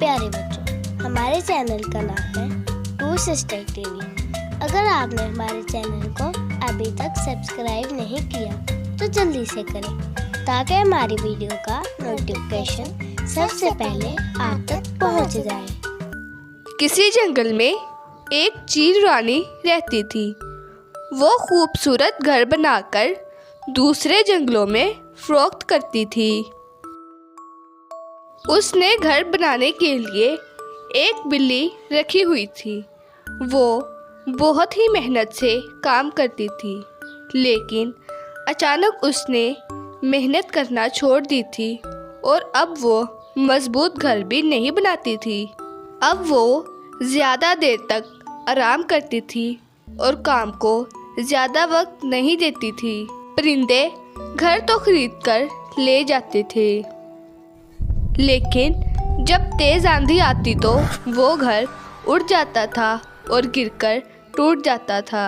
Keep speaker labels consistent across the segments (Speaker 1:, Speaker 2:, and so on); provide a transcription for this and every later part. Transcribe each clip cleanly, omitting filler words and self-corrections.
Speaker 1: प्यारे बच्चों, हमारे चैनल का नाम है टू सिस्टर टीवी। अगर आपने हमारे चैनल को अभी तक सब्सक्राइब नहीं किया तो जल्दी से करें ताकि हमारी वीडियो का नोटिफिकेशन सबसे पहले आप तक पहुंच जाए।
Speaker 2: किसी जंगल में एक चील रानी रहती थी। वो खूबसूरत घर बनाकर दूसरे जंगलों में फरोख्त करती थी। उसने घर बनाने के लिए एक बिल्ली रखी हुई थी। वो बहुत ही मेहनत से काम करती थी, लेकिन अचानक उसने मेहनत करना छोड़ दी थी और अब वो मजबूत घर भी नहीं बनाती थी। अब वो ज़्यादा देर तक आराम करती थी और काम को ज़्यादा वक्त नहीं देती थी। परिंदे घर तो खरीद कर ले जाते थे, लेकिन जब तेज आंधी आती तो वो घर उड़ जाता था और गिरकर टूट जाता था।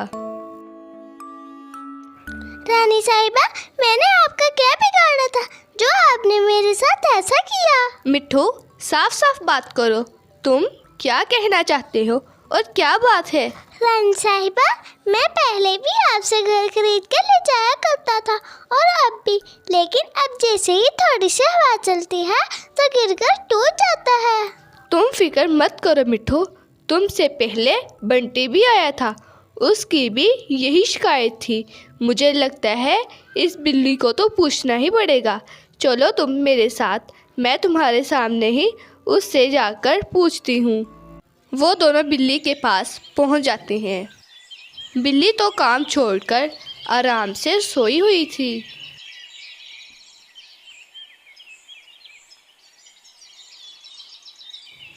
Speaker 1: रानी साहिबा, मैंने आपका क्या बिगाड़ा था जो आपने मेरे साथ ऐसा किया?
Speaker 2: मिट्ठू, साफ साफ बात करो। तुम क्या कहना चाहते हो और क्या बात है?
Speaker 1: रानी साहिबा, मैं पहले भी आपसे घर खरीद कर ले जाया करता था और अब भी, लेकिन अब जैसे ही थोड़ी सी हवा चलती है तो गिरकर टूट जाता है।
Speaker 2: तुम फिक्र मत करो मिट्ठू, तुमसे पहले बंटी भी आया था, उसकी भी यही शिकायत थी। मुझे लगता है इस बिल्ली को तो पूछना ही पड़ेगा। चलो तुम मेरे साथ, मैं तुम्हारे सामने ही उससे जाकर पूछती हूँ। वो दोनों बिल्ली के पास पहुँच जाते हैं। बिल्ली तो काम छोड़कर आराम से सोई हुई थी।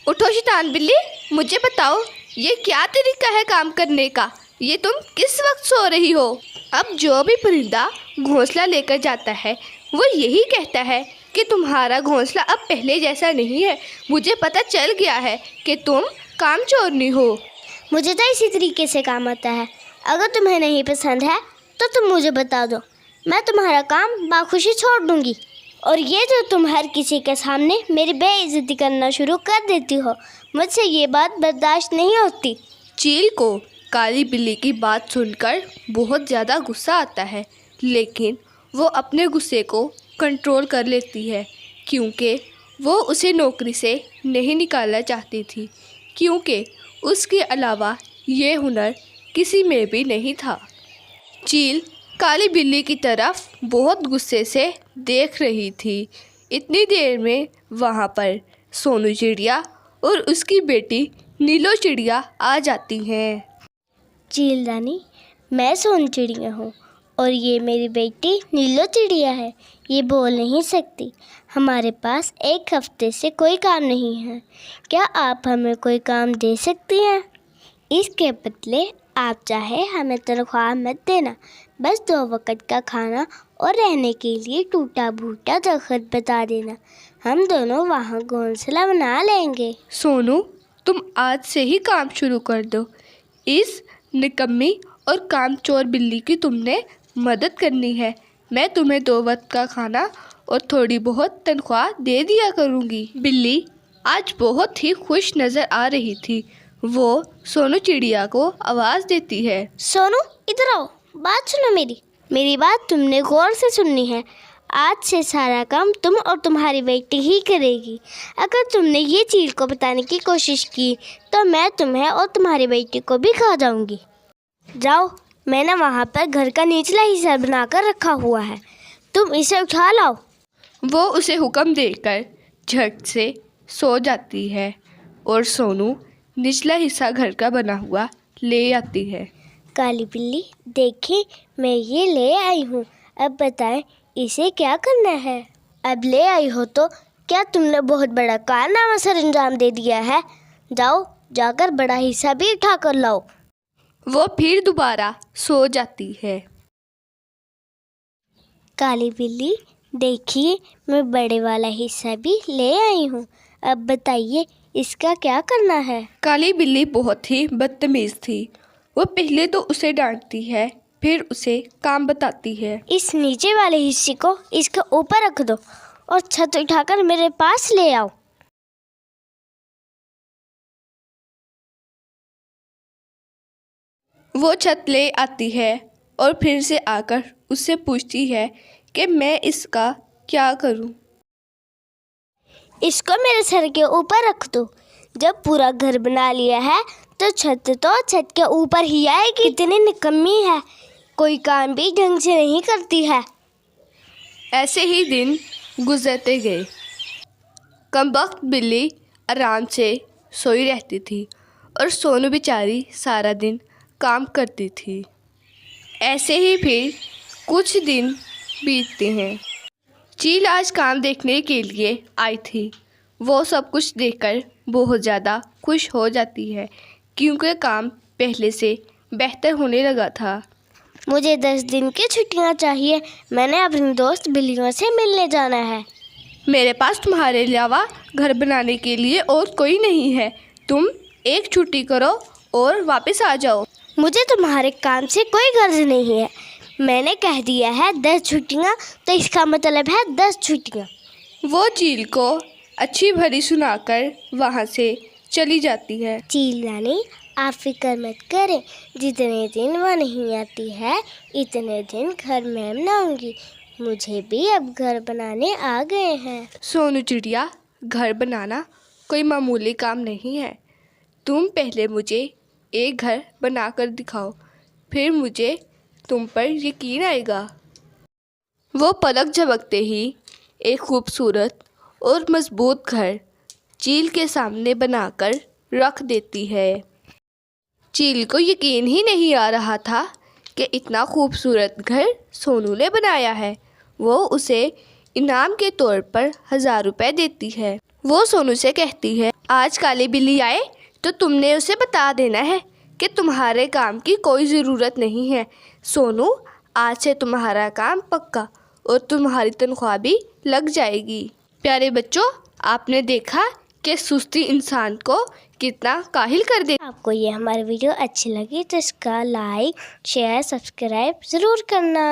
Speaker 2: उठो शैतान बिल्ली, मुझे बताओ ये क्या तरीका है काम करने का? ये तुम किस वक्त सो रही हो? अब जो भी परिंदा घोंसला लेकर जाता है वो यही कहता है कि तुम्हारा घोंसला अब पहले जैसा नहीं है। मुझे पता चल गया है कि तुम काम चोरनी हो।
Speaker 1: मुझे तो इसी तरीके से काम आता है। अगर तुम्हें नहीं पसंद है तो तुम मुझे बता दो, मैं तुम्हारा काम बाखुशी छोड़ दूंगी। और ये जो तुम हर किसी के सामने मेरी बेइज्जती करना शुरू कर देती हो, मुझसे ये बात बर्दाश्त नहीं होती।
Speaker 2: चील को काली बिल्ली की बात सुनकर बहुत ज़्यादा गुस्सा आता है, लेकिन वो अपने गुस्से को कंट्रोल कर लेती है क्योंकि वो उसे नौकरी से नहीं निकालना चाहती थी, क्योंकि उसके अलावा ये हुनर किसी में भी नहीं था। चील काली बिल्ली की तरफ बहुत गुस्से से देख रही थी। इतनी देर में वहाँ पर सोनू चिड़िया और उसकी बेटी नीलो चिड़िया आ जाती हैं।
Speaker 1: चील रानी, मैं सोनू चिड़िया हूँ और ये मेरी बेटी नीलो चिड़िया है। ये बोल नहीं सकती। हमारे पास एक हफ्ते से कोई काम नहीं है। क्या आप हमें कोई काम दे सकती हैं? इसके बदले आप चाहे हमें तनख्वाह मत देना, बस 2 वक्त का खाना और रहने के लिए टूटा फूटा दरख्त बता देना। हम दोनों वहाँ घोंसला बना लेंगे।
Speaker 2: सोनू, तुम आज से ही काम शुरू कर दो। इस निकम्मी और कामचोर बिल्ली की तुमने मदद करनी है। मैं तुम्हें 2 वक्त का खाना और थोड़ी बहुत तनख्वाह दे दिया करूँगी। बिल्ली आज बहुत ही खुश नज़र आ रही थी। वो सोनू चिड़िया को आवाज़ देती है।
Speaker 1: सोनू, इधर आओ, बात सुनो मेरी बात तुमने गौर से सुननी है। आज से सारा काम तुम और तुम्हारी बेटी ही करेगी। अगर तुमने ये चील को बताने की कोशिश की तो मैं तुम्हें और तुम्हारी बेटी को भी खा जाऊंगी। जाओ, मैंने वहाँ पर घर का निचला हिस्सा बनाकर रखा हुआ है, तुम इसे उठा लाओ।
Speaker 2: वो उसे हुक्म देकर झट से सो जाती है और सोनू निचला हिस्सा घर का बना हुआ ले आती है।
Speaker 1: काली बिल्ली, देखिए मैं ये ले आई हूँ। अब बताएं इसे क्या करना है? अब ले आई हो तो क्या तुमने बहुत बड़ा कारनामा सर अंजाम दे दिया है? जाओ, जाकर बड़ा हिस्सा भी उठा कर लाओ।
Speaker 2: वो फिर दोबारा सो जाती है।
Speaker 1: काली बिल्ली, देखिए मैं बड़े वाला हिस्सा भी ले आई हूँ। अब बताइए इसका क्या करना है?
Speaker 2: काली बिल्ली बहुत ही बदतमीज थी। वो पहले तो उसे डांटती है, फिर उसे काम बताती है।
Speaker 1: इस नीचे वाले हिस्से को इसके ऊपर रख दो और छत उठाकर मेरे पास ले आओ।
Speaker 2: وہ چھت لے آتی ہے اور پھر سے آ کر اس سے پوچھتی ہے کہ میں اس کا کیا کروں؟
Speaker 1: اس کو میرے سر کے اوپر رکھ دو. جب پورا گھر بنا لیا ہے تو چھت کے اوپر ہی آئے گی. اتنی نکمی ہے, کوئی کام بھی ڈھنگ سے نہیں کرتی ہے.
Speaker 2: ایسے ہی دن گزرتے گئے. کمبخت بلی آرام سے سوئی رہتی تھی اور سونو بیچاری سارا دن کام کرتی تھی. ایسے ہی پھر کچھ دن بیتتے ہیں. چیل آج کام دیکھنے کے لیے آئی تھی. وہ سب کچھ دیکھ کر بہت زیادہ خوش ہو جاتی ہے کیونکہ کام پہلے سے بہتر ہونے لگا تھا.
Speaker 1: مجھے 10 دن کی چھٹیاں چاہیے. میں نے اپنے دوست بلیوں سے ملنے جانا ہے.
Speaker 2: میرے پاس تمہارے علاوہ گھر بنانے کے لیے اور کوئی نہیں ہے. تم ایک چھٹی کرو اور واپس آ جاؤ.
Speaker 1: مجھے تمہارے کام سے کوئی غرض نہیں ہے. میں نے کہہ دیا ہے 10 چھٹیاں تو اس کا مطلب ہے 10 چھٹیاں.
Speaker 2: وہ چیل کو اچھی بھلی سنا کر وہاں سے چلی جاتی ہے.
Speaker 1: چیل رانی آپ فکر مت کریں, جتنے دن وہ نہیں آتی ہے اتنے دن گھر میں بناؤں گی. مجھے بھی اب گھر بنانے آ گئے ہیں.
Speaker 2: سونو چڑیا, گھر بنانا کوئی معمولی کام نہیں ہے. تم پہلے مجھے ایک گھر بنا کر دکھاؤ, پھر مجھے تم پر یقین آئے گا. وہ پلک جھپکتے ہی ایک خوبصورت اور مضبوط گھر چیل کے سامنے بنا کر رکھ دیتی ہے. چیل کو یقین ہی نہیں آ رہا تھا کہ اتنا خوبصورت گھر سونو نے بنایا ہے. وہ اسے انعام کے طور پر 1000 روپے دیتی ہے. وہ سونو سے کہتی ہے آج کالی بلی آئے تو تم نے اسے بتا دینا ہے کہ تمہارے کام کی کوئی ضرورت نہیں ہے. سونو, آج سے تمہارا کام پکا اور تمہاری تنخواہ بھی لگ جائے گی. پیارے بچوں, آپ نے دیکھا کہ سستی انسان کو کتنا کاہل کر دے.
Speaker 1: آپ کو یہ ہماری ویڈیو اچھی لگی تو اس کا لائک, شیئر, سبسکرائب ضرور کرنا.